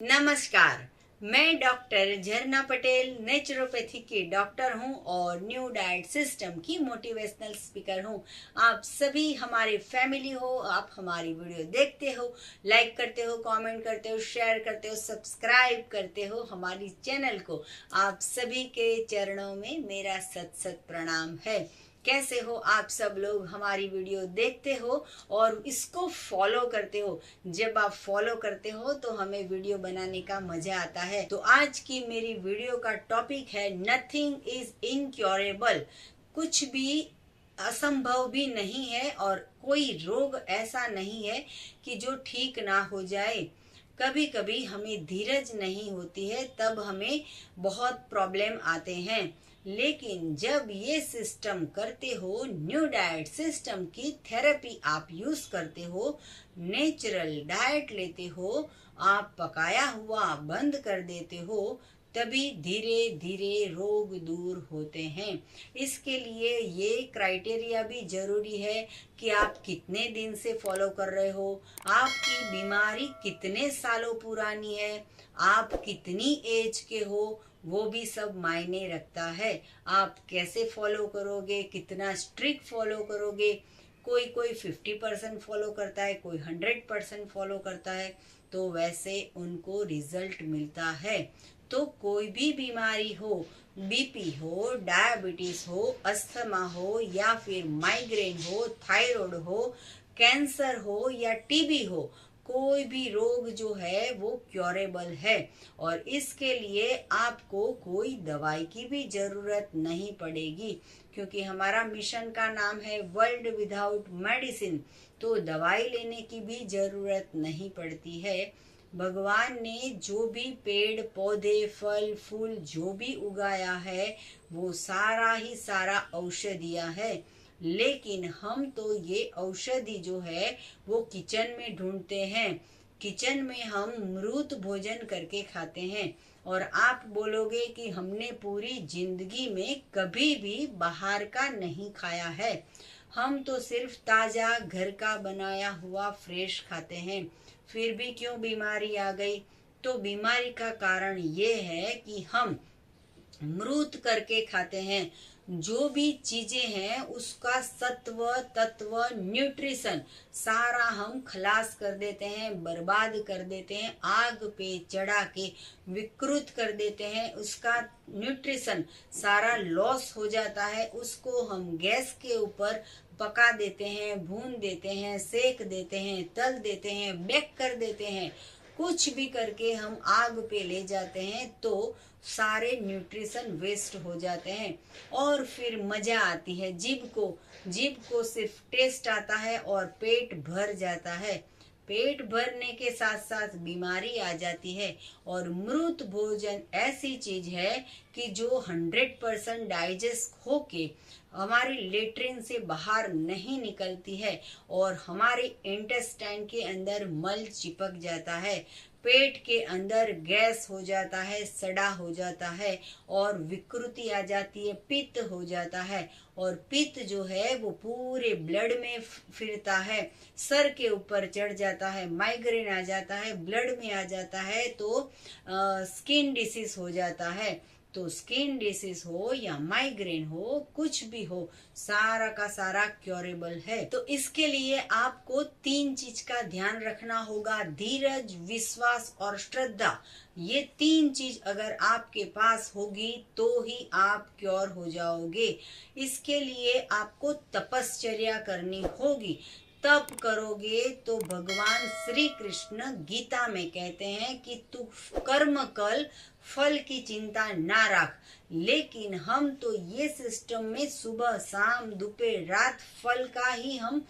नमस्कार। मैं डॉक्टर झरना पटेल नेचुरोपैथी की डॉक्टर हूं और न्यू डाइट सिस्टम की मोटिवेशनल स्पीकर हूं। आप सभी हमारे फैमिली हो, आप हमारी वीडियो देखते हो, लाइक करते हो, कमेंट करते हो, शेयर करते हो, सब्सक्राइब करते हो हमारी चैनल को। आप सभी के चरणों में मेरा सत सत प्रणाम है। कैसे हो आप सब लोग? हमारी वीडियो देखते हो और इसको फॉलो करते हो। जब आप फॉलो करते हो तो हमें वीडियो बनाने का मजा आता है। तो आज की मेरी वीडियो का टॉपिक है नथिंग इज इनक्योरेबल। कुछ भी असंभव भी नहीं है और कोई रोग ऐसा नहीं है कि जो ठीक ना हो जाए। कभी कभी हमें धीरज नहीं होती है, तब हमें बहुत प्रॉब्लम आते हैं। लेकिन जब ये सिस्टम करते हो, न्यू डाइट सिस्टम की थेरेपी आप यूज करते हो, नेचुरल डाइट लेते हो, आप पकाया हुआ बंद कर देते हो, तभी धीरे धीरे रोग दूर होते हैं। इसके लिए ये क्राइटेरिया भी जरूरी है कि आप कितने दिन से फॉलो कर रहे हो, आपकी बीमारी कितने सालों पुरानी है, आप कितनी एज के हो, वो भी सब मायने रखता है। आप कैसे फॉलो करोगे, कितना स्ट्रिक्ट फॉलो करोगे। कोई कोई 50% फॉलो करता है, कोई 100% फॉलो करता है, तो वैसे उनको रिजल्ट मिलता है। तो कोई भी बीमारी हो, बीपी हो, डायबिटीज हो, अस्थमा हो, या फिर माइग्रेन हो, थायराइड हो, कैंसर हो या टीबी हो, कोई भी रोग जो है वो क्योरेबल है। और इसके लिए आपको कोई दवाई की भी जरूरत नहीं पड़ेगी, क्योंकि हमारा मिशन का नाम है वर्ल्ड विदाउट मेडिसिन। तो दवाई लेने की भी जरूरत नहीं पड़ती है। भगवान ने जो भी पेड़ पौधे फल फूल जो भी उगाया है, वो सारा ही सारा औषधियाँ है। लेकिन हम तो ये औषधि जो है वो किचन में ढूंढते हैं। किचन में हम मृत भोजन करके खाते हैं। और आप बोलोगे कि हमने पूरी जिंदगी में कभी भी बाहर का नहीं खाया है। हम तो सिर्फ ताजा घर का बनाया हुआ फ्रेश खाते हैं। फिर भी क्यों बीमारी आ गई? तो बीमारी का कारण ये है कि हम मृत करके खाते हैं। जो भी चीजें हैं उसका सत्व तत्व न्यूट्रिशन सारा हम खलास कर देते हैं, बर्बाद कर देते हैं, आग पे चढ़ा के विकृत कर देते हैं। उसका न्यूट्रिशन सारा लॉस हो जाता है। उसको हम गैस के ऊपर पका देते हैं, भून देते हैं, सेक देते हैं, तल देते हैं, बेक कर देते हैं। कुछ भी करके हम आग पे ले जाते हैं तो सारे न्यूट्रिशन वेस्ट हो जाते हैं। और फिर मजा आती है जीभ को सिर्फ टेस्ट आता है और पेट भर जाता है। पेट भरने के साथ साथ बीमारी आ जाती है। और मृत भोजन ऐसी चीज है कि जो 100% डाइजेस्ट होके हमारी लेट्रिन से बाहर नहीं निकलती है और हमारे इंटेस्टाइन के अंदर मल चिपक जाता है। पेट के अंदर गैस हो जाता है, सड़ा हो जाता है और विकृति आ जाती है, पित्त हो जाता है। और पित्त जो है वो पूरे ब्लड में फिरता है, सर के ऊपर चढ़ जाता है, माइग्रेन आ जाता है, ब्लड में आ जाता है, तो स्किन डिसीज हो जाता है। तो स्किन डिसीज हो या माइग्रेन हो, कुछ भी हो, सारा का सारा क्योरेबल है। तो इसके लिए आपको 3 चीज का ध्यान रखना होगा: धीरज, विश्वास और श्रद्धा। ये 3 चीज अगर आपके पास होगी तो ही आप क्योर हो जाओगे। इसके लिए आपको तपश्चर्या करनी होगी। तप करोगे तो भगवान श्री कृष्ण गीता में कहते हैं कि तू कर्म कल, फल की चिंता ना रख। लेकिन हम तो ये सिस्टम में सुबह शाम दोपहर रात फल का ही हम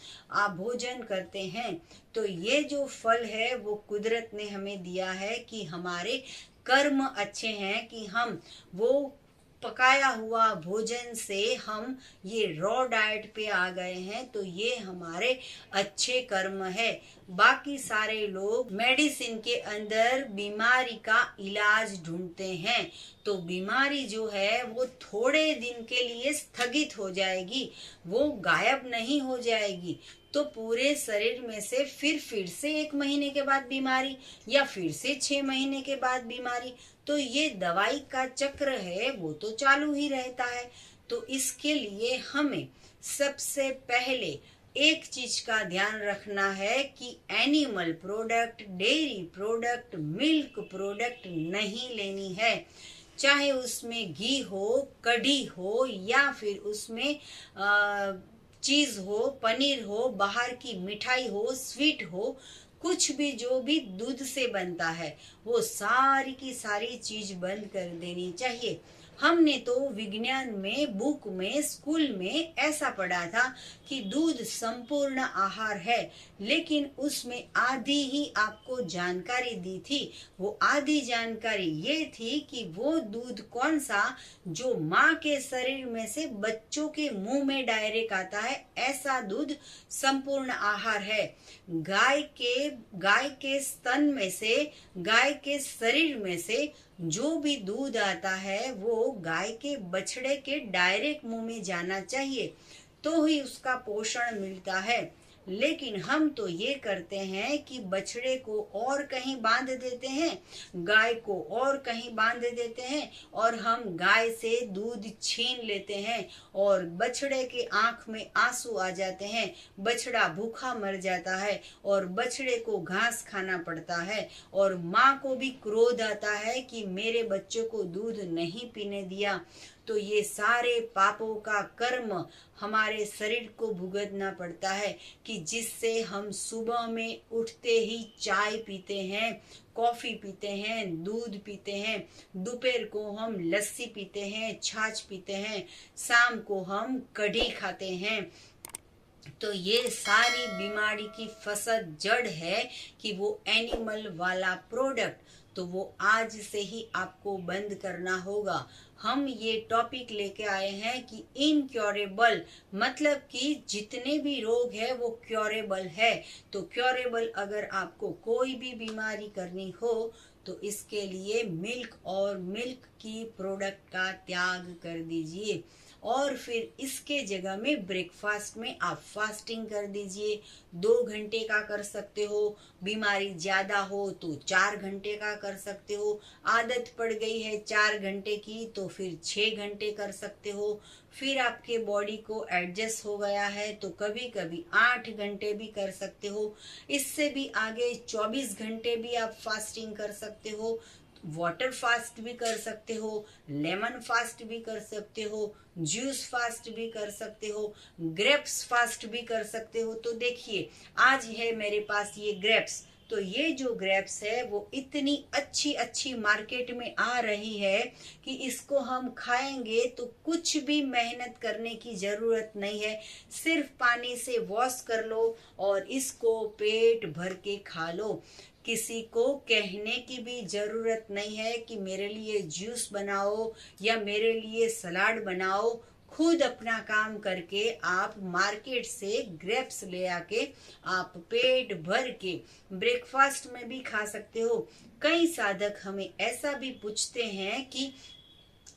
भोजन करते हैं। तो ये जो फल है वो कुदरत ने हमें दिया है कि हमारे कर्म अच्छे हैं, कि हम वो पकाया हुआ भोजन से हम ये रॉ डाइट पे आ गए हैं। तो ये हमारे अच्छे कर्म है। बाकी सारे लोग मेडिसिन के अंदर बीमारी का इलाज ढूंढते हैं। तो बीमारी जो है वो थोड़े दिन के लिए स्थगित हो जाएगी, वो गायब नहीं हो जाएगी। तो पूरे शरीर में से फिर से 1 महीने के बाद बीमारी, या फिर से 6 महीने के बाद बीमारी। तो ये दवाई का चक्र है, वो तो चालू ही रहता है। तो इसके लिए हमें सबसे पहले एक चीज का ध्यान रखना है कि animal product, dairy product, milk product नहीं लेनी है। चाहे उसमें घी हो, कढ़ी हो, या फिर उसमें चीज हो, पनीर हो, बाहर की मिठाई हो, स्वीट हो, कुछ भी जो भी दूध से बनता है वो सारी की सारी चीज बंद कर देनी चाहिए। हमने तो विज्ञान में, बुक में, स्कूल में ऐसा पढ़ा था कि दूध संपूर्ण आहार है, लेकिन उसमें आधी ही आपको जानकारी दी थी। वो आधी जानकारी ये थी कि वो दूध कौन सा जो माँ के शरीर में से बच्चों के मुंह में डायरेक्ट आता है, ऐसा दूध संपूर्ण आहार है। गाय के स्तन में से, गाय के शरीर में से जो भी दूध आता है वो गाय के बछड़े के डायरेक्ट मुंह में जाना चाहिए, तो ही उसका पोषण मिलता है। लेकिन हम तो ये करते हैं कि बछड़े को और कहीं बांध देते हैं, गाय को और कहीं बांध देते हैं, और हम गाय से दूध छीन लेते हैं, और बछड़े के आंख में आंसू आ जाते हैं, बछड़ा भूखा मर जाता है, और बछड़े को घास खाना पड़ता है, और माँ को भी क्रोध आता है कि मेरे बच्चों को दूध नहीं पीने दिया। तो ये सारे पापों का कर्म हमारे शरीर को भुगतना पड़ता है, कि जिससे हम सुबह में उठते ही चाय पीते हैं, कॉफी पीते हैं, दूध पीते हैं, दोपहर को हम लस्सी पीते हैं, छाछ पीते हैं, शाम को हम कढ़ी खाते हैं। तो ये सारी बीमारी की फसल जड़ है कि वो एनिमल वाला प्रोडक्ट, तो वो आज से ही आपको बंद करना होगा। हम ये टॉपिक लेके आए हैं कि इनक्योरेबल, मतलब कि जितने भी रोग है वो क्योरेबल है। तो क्योरेबल, अगर आपको कोई भी बीमारी करनी हो तो इसके लिए मिल्क और मिल्क की प्रोडक्ट का त्याग कर दीजिए, और फिर इसके जगह में ब्रेकफास्ट में आप फास्टिंग कर दीजिए। 2 घंटे का कर सकते हो, बीमारी ज्यादा हो तो 4 घंटे का कर सकते हो, आदत पड़ गई है 4 घंटे की तो फिर 6 घंटे कर सकते हो, फिर आपके बॉडी को एडजस्ट हो गया है तो कभी कभी 8 घंटे भी कर सकते हो। इससे भी आगे 24 घंटे भी आप फास्टिंग कर सकते हो। वाटर फास्ट भी कर सकते हो, लेमन फास्ट भी कर सकते हो, जूस फास्ट भी कर सकते हो, ग्रेप्स फास्ट भी कर सकते हो। तो देखिए, आज है मेरे पास ये ग्रेप्स, तो ये जो ग्रेप्स है वो इतनी अच्छी अच्छी मार्केट में आ रही है कि इसको हम खाएंगे तो कुछ भी मेहनत करने की जरूरत नहीं है, सिर्फ पानी से वॉश कर लो और इसको पेट भर के खा लो। किसी को कहने की भी जरूरत नहीं है कि मेरे लिए जूस बनाओ या मेरे लिए सलाद बनाओ। खुद अपना काम करके आप मार्केट से ग्रेप्स ले आके आप पेट भर के ब्रेकफास्ट में भी खा सकते हो। कई साधक हमें ऐसा भी पूछते हैं कि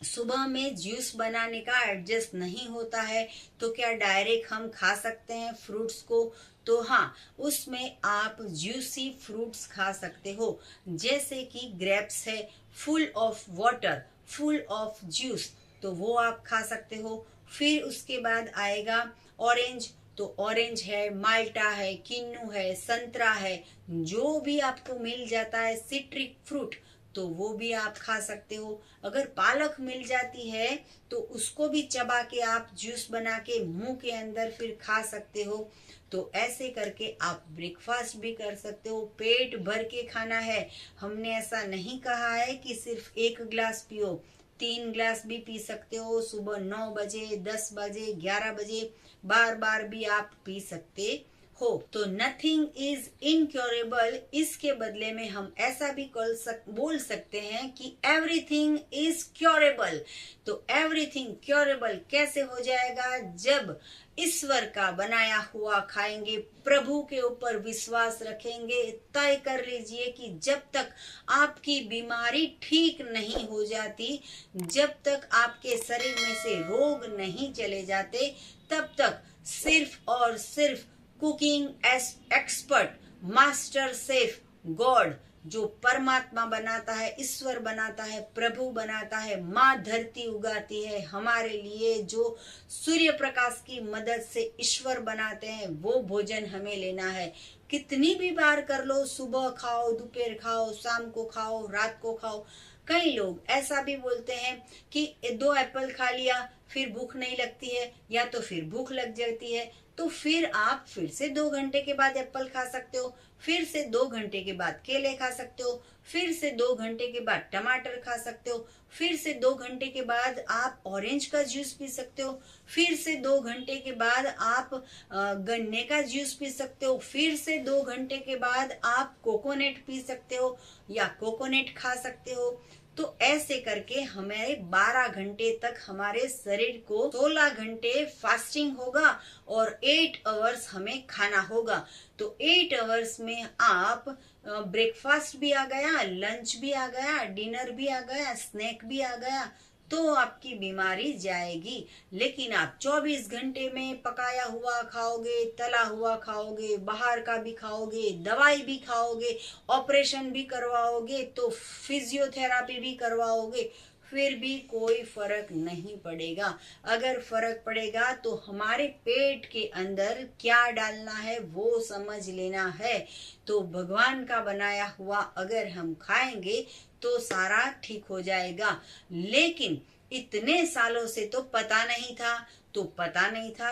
सुबह में जूस बनाने का एडजस्ट नहीं होता है तो क्या डायरेक्ट हम खा सकते हैं फ्रूट्स को? तो हाँ, उसमें आप जूसी फ्रूट्स खा सकते हो, जैसे कि ग्रेप्स है, full of water, full of juice, तो वो आप खा सकते हो। फिर उसके बाद आएगा ऑरेंज, तो ऑरेंज है, माल्टा है, किन्नू है, संतरा है, जो भी आपको मिल जाता है सिट्रिक फ्रूट, तो वो भी आप खा सकते हो। अगर पालक मिल जाती है तो उसको भी चबा के आप जूस बना के मुंह के अंदर फिर खा सकते हो। तो ऐसे करके आप ब्रेकफास्ट भी कर सकते हो, पेट भर के खाना है। हमने ऐसा नहीं कहा है कि सिर्फ 1 गिलास पियो, 3 गिलास भी पी सकते हो। सुबह 9 बजे, 10 बजे, 11 बजे बार बार भी आप पी सकते हो। तो नथिंग इज इनक्योरेबल, इसके बदले में हम ऐसा भी बोल सकते हैं कि एवरीथिंग इज क्योरेबल। तो एवरीथिंग क्योरेबल कैसे हो जाएगा? जब ईश्वर का बनाया हुआ खाएंगे, प्रभु के ऊपर विश्वास रखेंगे। तय कर लीजिए कि जब तक आपकी बीमारी ठीक नहीं हो जाती, जब तक आपके शरीर में से रोग नहीं चले जाते, तब तक सिर्फ और सिर्फ cooking expert, master chef, God जो परमात्मा बनाता है, ईश्वर बनाता है, प्रभु बनाता है, माँ धरती उगाती है हमारे लिए, जो सूर्य प्रकाश की मदद से ईश्वर बनाते हैं, वो भोजन हमें लेना है। कितनी भी बार कर लो, सुबह खाओ, दोपहर खाओ, शाम को खाओ, रात को खाओ। कई लोग ऐसा भी बोलते हैं कि 2 एप्पल खा लिया फिर भूख नहीं लगती है, या तो फिर भूख लग जाती है, तो फिर आप फिर से 2 घंटे के बाद एप्पल खा सकते हो, फिर से 2 घंटे के बाद केले खा सकते हो, फिर से 2 घंटे के बाद टमाटर खा सकते हो, फिर से 2 घंटे के बाद आप ऑरेंज का जूस पी सकते हो, फिर से 2 घंटे के बाद आप गन्ने का जूस पी सकते हो, फिर से 2 घंटे के बाद आप कोकोनट पी सकते हो या कोकोनट खा सकते हो। तो ऐसे करके हमारे 12 घंटे तक हमारे शरीर को 16 घंटे फास्टिंग होगा और 8 आवर्स हमें खाना होगा। तो 8 आवर्स में आप ब्रेकफास्ट भी आ गया, लंच भी आ गया, डिनर भी आ गया, स्नैक भी आ गया, तो आपकी बीमारी जाएगी। लेकिन आप 24 घंटे में पकाया हुआ खाओगे, तला हुआ खाओगे, बाहर का भी खाओगे, दवाई भी खाओगे, ऑपरेशन भी करवाओगे, तो फिजियोथेरापी भी करवाओगे, फिर भी कोई फर्क नहीं पड़ेगा। अगर फर्क पड़ेगा तो हमारे पेट के अंदर क्या डालना है वो समझ लेना है। तो भगवान का बनाया हुआ अगर हम खाएंगे तो सारा ठीक हो जाएगा। लेकिन इतने सालों से तो पता नहीं था,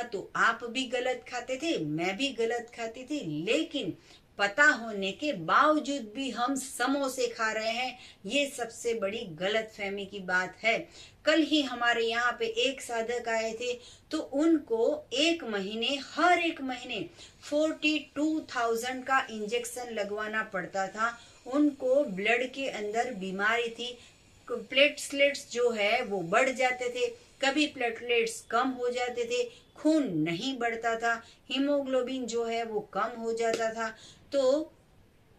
तो आप भी गलत खाते थे, मैं भी गलत खाती थी, लेकिन पता होने के बावजूद भी हम समोसे खा रहे हैं, ये सबसे बड़ी गलतफहमी की बात है। कल ही हमारे यहाँ पे एक साधक आए थे, तो उनको हर एक महीने 42,000 का इंजेक्शन लगवाना पड़ता था। उनको ब्लड के अंदर बीमारी थी, प्लेटलेट्स जो है वो बढ़ जाते थे, कभी प्लेटलेट्स कम हो जाते थे, खून नहीं बढ़ता था, हीमोग्लोबिन जो है वो कम हो जाता था। तो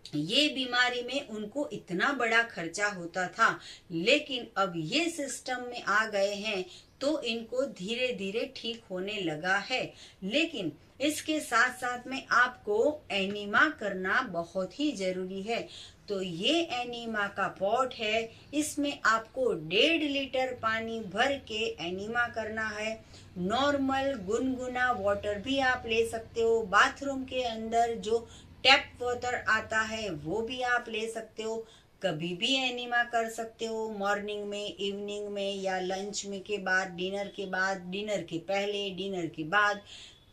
ये बीमारी में उनको इतना बड़ा खर्चा होता था। लेकिन अब ये सिस्टम में आ गए हैं तो इनको धीरे धीरे ठीक होने लगा है। लेकिन इसके साथ साथ में आपको एनीमा करना बहुत ही जरूरी है। तो ये एनीमा का पॉट है, इसमें आपको 1.5 लीटर पानी भर के एनीमा करना है। नॉर्मल गुनगुना वाटर भी आप ले सकते हो, बाथरूम के अंदर जो टैप वाटर आता है वो भी आप ले सकते हो। कभी भी एनीमा कर सकते हो, मॉर्निंग में, इवनिंग में, या लंच में के बाद, डिनर के बाद, डिनर के पहले, डिनर के बाद।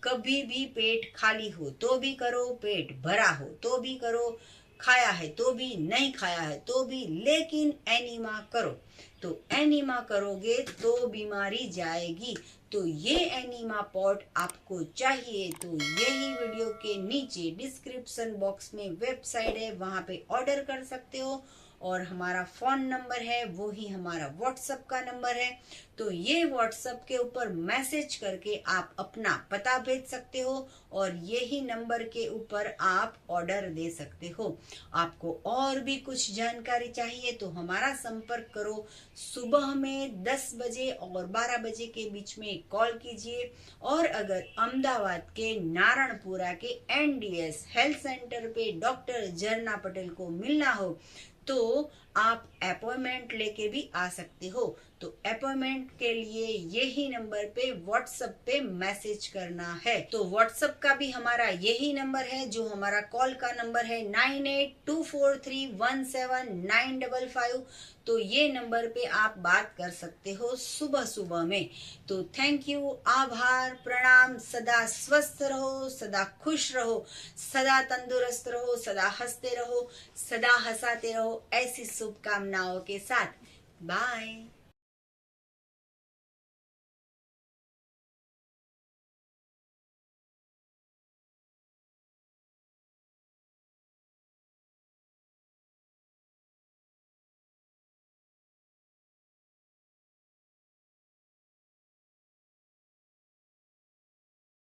कभी भी पेट खाली हो तो भी करो, पेट भरा हो तो भी करो, खाया है तो भी, नहीं खाया है तो भी, लेकिन एनीमा करो। तो एनीमा करोगे तो बीमारी जाएगी। तो ये एनीमा पॉट आपको चाहिए तो यही वीडियो के नीचे डिस्क्रिप्शन बॉक्स में वेबसाइट है, वहां पे ऑर्डर कर सकते हो। और हमारा फोन नंबर है वो ही हमारा व्हाट्सएप का नंबर है। तो ये व्हाट्सएप के ऊपर मैसेज करके आप अपना पता भेज सकते हो और यही नंबर के ऊपर आप ऑर्डर दे सकते हो। आपको और भी कुछ जानकारी चाहिए तो हमारा संपर्क करो। सुबह में 10 बजे और 12 बजे के बीच में कॉल कीजिए। और अगर अहमदाबाद के नारायणपुरा के NDS हेल्थ सेंटर पे डॉक्टर झरना पटेल को मिलना हो तो आप अपॉइंटमेंट लेके भी आ सकते हो। तो अपॉइंटमेंट के लिए यही नंबर पे व्हाट्सएप पे मैसेज करना है। तो व्हाट्सएप का भी हमारा यही नंबर है जो हमारा कॉल का नंबर है 9824317955। तो ये नंबर पे आप बात कर सकते हो सुबह सुबह में। तो थैंक यू, आभार, प्रणाम। सदा स्वस्थ रहो, सदा खुश रहो, सदा तंदुरुस्त रहो, सदा हंसते रहो, सदा हंसाते रहो, ऐसी शुभकामनाओं के साथ। बाय।